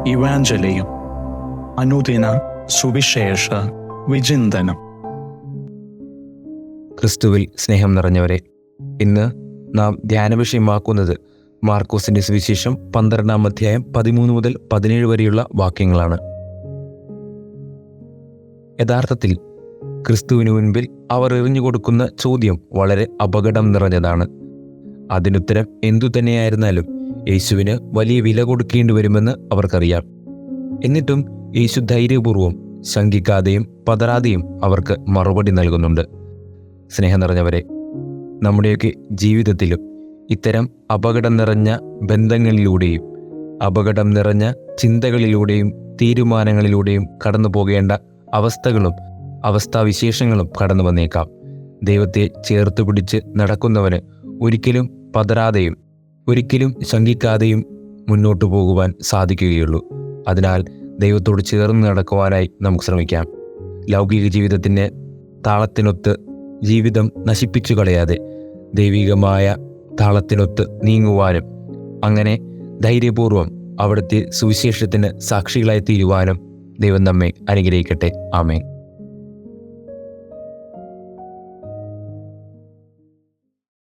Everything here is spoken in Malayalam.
ഇവാഞ്ചലിയും അനുദിന സുവിശേഷ വിചിന്തനം. ക്രിസ്തുവിൽ സ്നേഹം നിറഞ്ഞവരെ, ഇന്ന് നാം ധ്യാനവിഷയമാക്കുന്നത് മാർക്കോസിന്റെ സുവിശേഷം 12-ാം അധ്യായം 13 മുതൽ 17 വരെയുള്ള വാക്യങ്ങളാണ്. യഥാർത്ഥത്തിൽ ക്രിസ്തുവിന് മുൻപിൽ അവർ എറിഞ്ഞുകൊടുക്കുന്ന ചോദ്യം വളരെ അപകടം നിറഞ്ഞതാണ്. അതിനുത്തരം എന്തു തന്നെയായിരുന്നാലും യേശുവിന് വലിയ വില കൊടുക്കേണ്ടി വരുമെന്ന് അവർക്കറിയാം. എന്നിട്ടും യേശു ധൈര്യപൂർവ്വം, ശങ്കിക്കാതെയും പതറാതെയും അവർക്ക് മറുപടി നൽകുന്നുണ്ട്. സ്നേഹം നിറഞ്ഞവരെ, നമ്മുടെയൊക്കെ ജീവിതത്തിലും ഇത്തരം അപകടം നിറഞ്ഞ ബന്ധങ്ങളിലൂടെയും അപകടം നിറഞ്ഞ ചിന്തകളിലൂടെയും തീരുമാനങ്ങളിലൂടെയും കടന്നു പോകേണ്ട അവസ്ഥകളും അവസ്ഥാവിശേഷങ്ങളും കടന്നു വന്നേക്കാം. ദൈവത്തെ ചേർത്ത് പിടിച്ച് നടക്കുന്നവന് ഒരിക്കലും പതറാതെയും ഒരിക്കലും ശങ്കിക്കാതെയും മുന്നോട്ടു പോകുവാൻ സാധിക്കുകയുള്ളൂ. അതിനാൽ ദൈവത്തോട് ചേർന്ന് നടക്കുവാനായി നമുക്ക് ശ്രമിക്കാം. ലൗകിക ജീവിതത്തിൻ്റെ താളത്തിനൊത്ത് ജീവിതം നശിപ്പിച്ചു കളയാതെ ദൈവികമായ താളത്തിനൊത്ത് നീങ്ങുവാനും അങ്ങനെ ധൈര്യപൂർവ്വം അവിടുത്തെ സുവിശേഷത്തിന് സാക്ഷികളായി തീരുവാനും ദൈവം നമ്മെ അനുഗ്രഹിക്കട്ടെ. ആമേൻ.